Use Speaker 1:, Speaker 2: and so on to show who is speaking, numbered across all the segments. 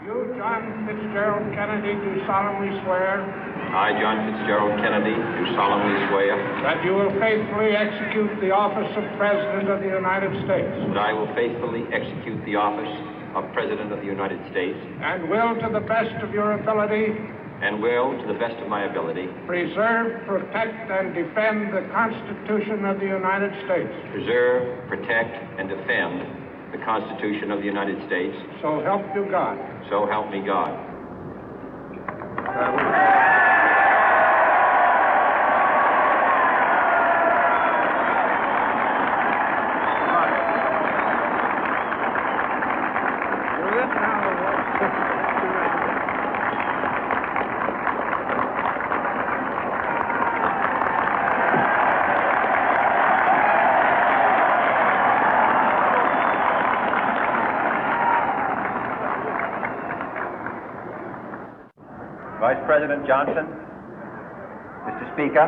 Speaker 1: You, John Fitzgerald Kennedy, do solemnly swear.
Speaker 2: I, John Fitzgerald Kennedy, do solemnly swear.
Speaker 1: That you will faithfully execute the office of President of the United States.
Speaker 2: That I will faithfully execute the office of President of the United States.
Speaker 1: And will, to the best of your ability.
Speaker 2: And will, to the best of my ability.
Speaker 1: Preserve, protect, and defend the Constitution of the United States.
Speaker 2: Preserve, protect, and defend the Constitution of the United States.
Speaker 1: So help you God.
Speaker 2: So help me God.
Speaker 3: Vice President Johnson, Mr. Speaker,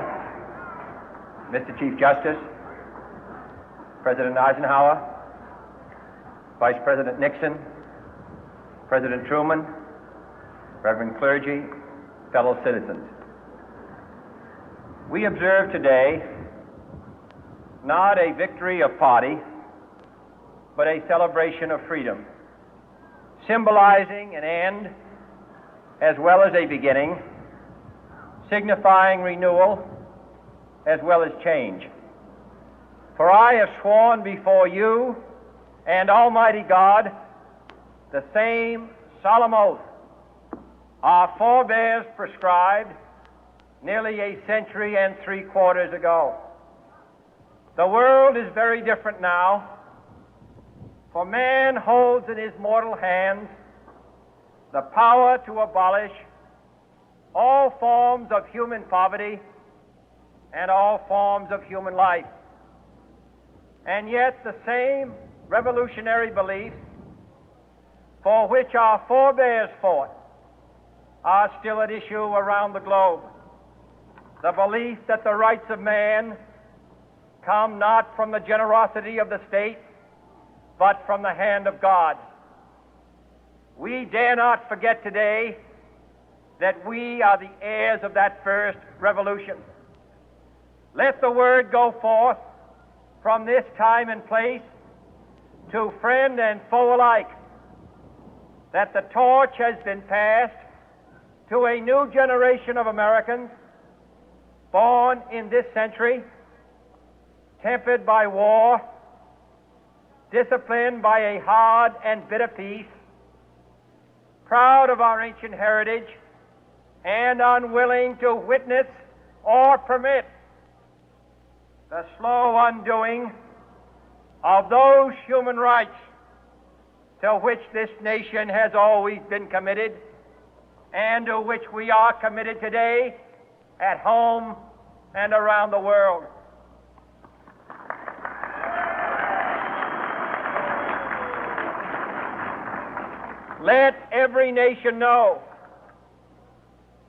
Speaker 3: Mr. Chief Justice, President Eisenhower, Vice President Nixon, President Truman, Reverend clergy, fellow citizens. We observe today not a victory of party, but a celebration of freedom, symbolizing an end as well as a beginning, signifying renewal as well as change. For I have sworn before you and Almighty God the same solemn oath our forebears prescribed nearly a century and 3/4 ago. The world is very different now, for man holds in his mortal hands the power to abolish all forms of human poverty and all forms of human life. And yet the same revolutionary beliefs for which our forebears fought are still at issue around the globe. The belief that the rights of man come not from the generosity of the state, but from the hand of God. We dare not forget today that we are the heirs of that first revolution. Let the word go forth from this time and place to friend and foe alike that the torch has been passed to a new generation of Americans born in this century, tempered by war, disciplined by a hard and bitter peace, proud of our ancient heritage, and unwilling to witness or permit the slow undoing of those human rights to which this nation has always been committed and to which we are committed today at home and around the world. Let every nation know,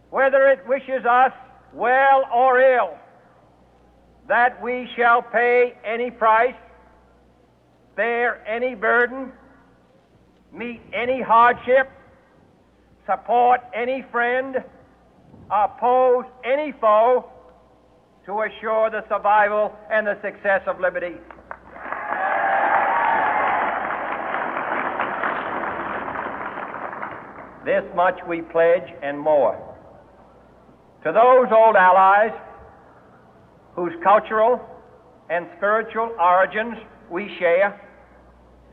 Speaker 3: whether it wishes us well or ill, that we shall pay any price, bear any burden, meet any hardship, support any friend, oppose any foe to assure the survival and the success of liberty. This much we pledge and more. To those old allies whose cultural and spiritual origins we share,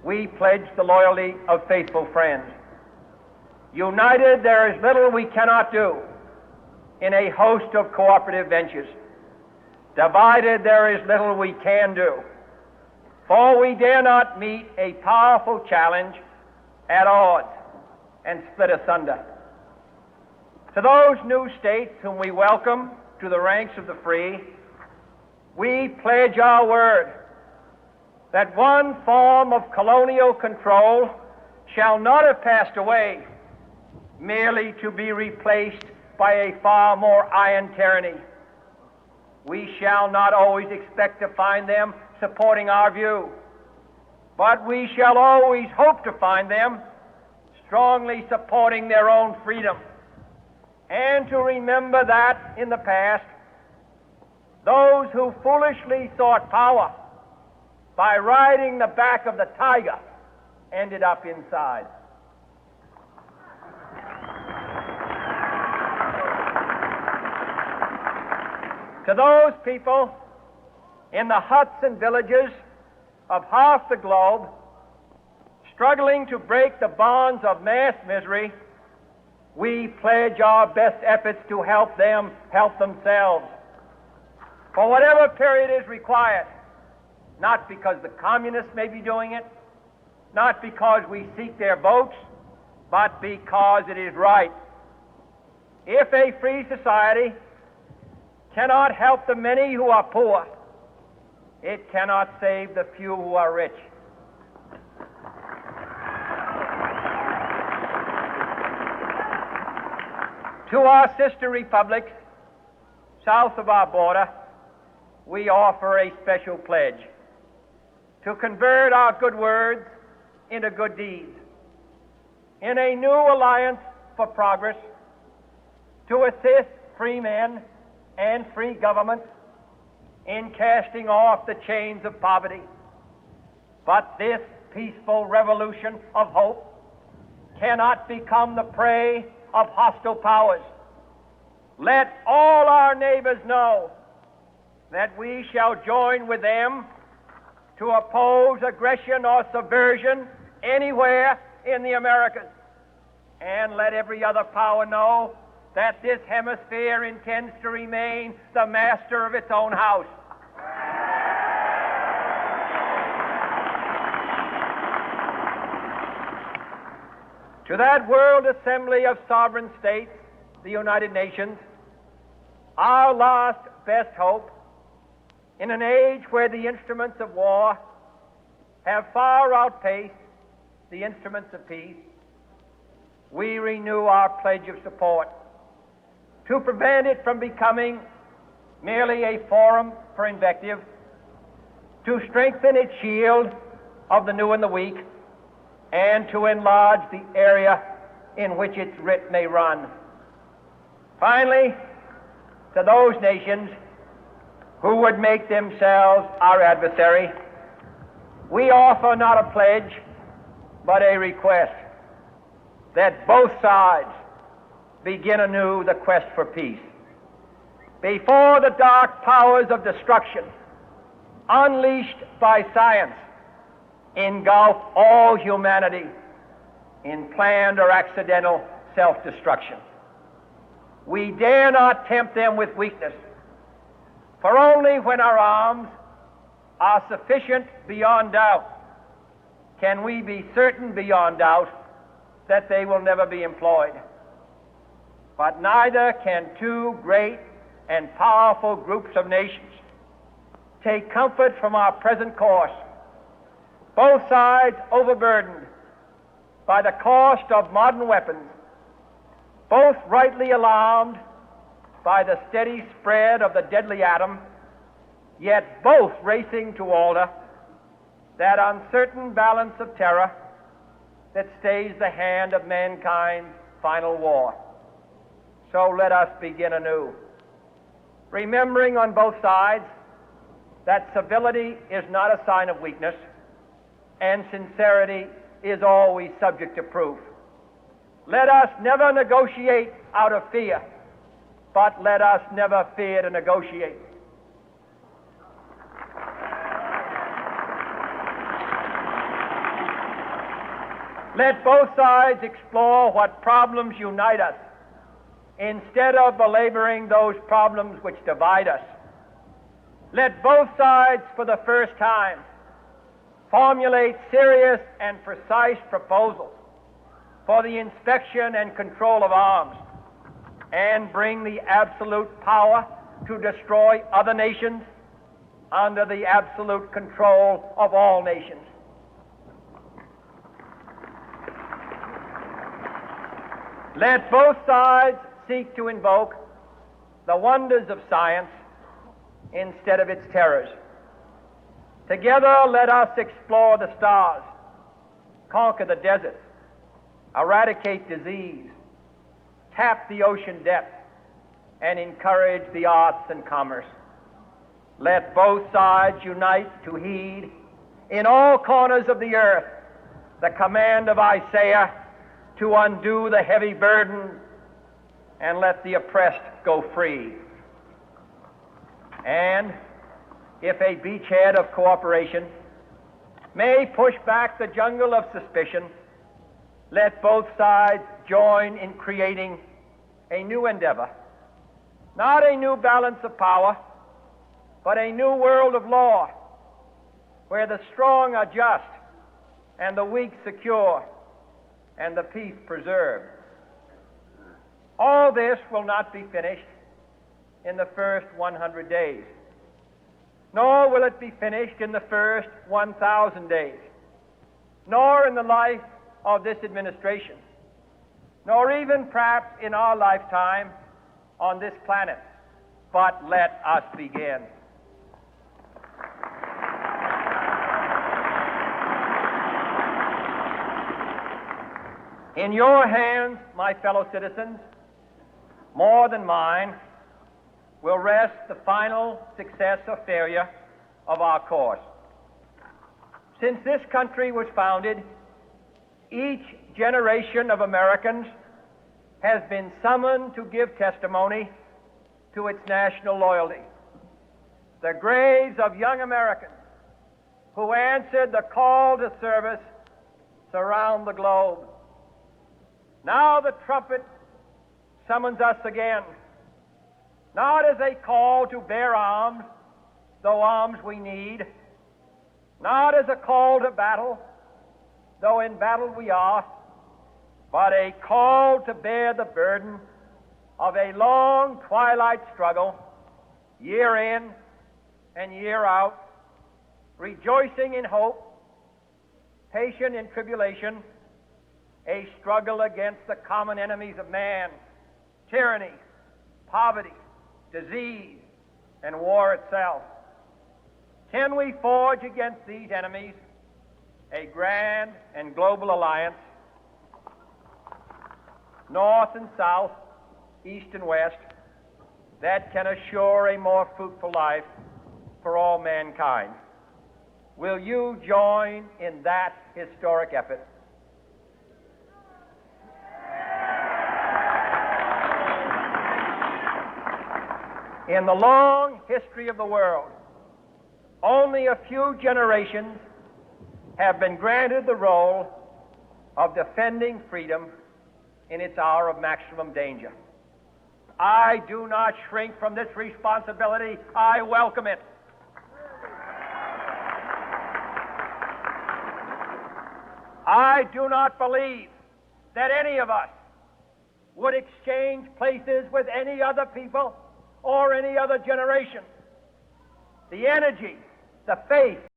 Speaker 3: we pledge the loyalty of faithful friends. United, there is little we cannot do in a host of cooperative ventures. Divided, there is little we can do, for we dare not meet a powerful challenge at odds and split asunder. To those new states whom we welcome to the ranks of the free, we pledge our word that one form of colonial control shall not have passed away, merely to be replaced by a far more iron tyranny. We shall not always expect to find them supporting our view, but we shall always hope to find them strongly supporting their own freedom, and to remember that in the past, those who foolishly sought power by riding the back of the tiger ended up inside. To those people in the huts and villages of half the globe struggling to break the bonds of mass misery, we pledge our best efforts to help them help themselves for whatever period is required, not because the communists may be doing it, not because we seek their votes, but because it is right. If a free society cannot help the many who are poor, it cannot save the few who are rich. To our sister republics south of our border, we offer a special pledge to convert our good words into good deeds, in a new alliance for progress, to assist free men and free governments in casting off the chains of poverty. But this peaceful revolution of hope cannot become the prey of hostile powers. Let all our neighbors know that we shall join with them to oppose aggression or subversion anywhere in the Americas. And let every other power know that this hemisphere intends to remain the master of its own house. To that World Assembly of Sovereign States, the United Nations, our last best hope, in an age where the instruments of war have far outpaced the instruments of peace, we renew our pledge of support to prevent it from becoming merely a forum for invective, to strengthen its shield of the new and the weak, and to enlarge the area in which its writ may run. Finally, to those nations who would make themselves our adversary, we offer not a pledge, but a request that both sides begin anew the quest for peace. Before the dark powers of destruction, unleashed by science, engulf all humanity in planned or accidental self-destruction, we dare not tempt them with weakness, for only when our arms are sufficient beyond doubt can we be certain beyond doubt that they will never be employed. But neither can two great and powerful groups of nations take comfort from our present course, both sides overburdened by the cost of modern weapons, both rightly alarmed by the steady spread of the deadly atom, yet both racing to alter that uncertain balance of terror that stays the hand of mankind's final war. So let us begin anew, remembering on both sides that civility is not a sign of weakness, and sincerity is always subject to proof. Let us never negotiate out of fear, but let us never fear to negotiate. Let both sides explore what problems unite us, instead of belaboring those problems which divide us. Let both sides, for the first time, formulate serious and precise proposals for the inspection and control of arms, and bring the absolute power to destroy other nations under the absolute control of all nations. Let both sides seek to invoke the wonders of science instead of its terrors. Together, let us explore the stars, conquer the deserts, eradicate disease, tap the ocean depth, and encourage the arts and commerce. Let both sides unite to heed in all corners of the earth the command of Isaiah to undo the heavy burden and let the oppressed go free. And if a beachhead of cooperation may push back the jungle of suspicion, let both sides join in creating a new endeavor, not a new balance of power, but a new world of law, where the strong are just and the weak secure and the peace preserved. All this will not be finished in the first 100 days, nor will it be finished in the first 1,000 days, nor in the life of this administration, nor even perhaps in our lifetime on this planet. But let us begin. In your hands, my fellow citizens, more than mine, will rest the final success or failure of our course. Since this country was founded, each generation of Americans has been summoned to give testimony to its national loyalty. The graves of young Americans who answered the call to service surround the globe. Now the trumpet summons us again, not as a call to bear arms, though arms we need, not as a call to battle, though in battle we are, but a call to bear the burden of a long twilight struggle, year in and year out, rejoicing in hope, patient in tribulation, a struggle against the common enemies of man, tyranny, poverty, disease, and war itself. Can we forge against these enemies a grand and global alliance, north and south, east and west, that can assure a more fruitful life for all mankind? Will you join in that historic effort? In the long history of the world, only a few generations have been granted the role of defending freedom in its hour of maximum danger. I do not shrink from this responsibility. I welcome it. I do not believe that any of us would exchange places with any other people or any other generation. The energy, the faith,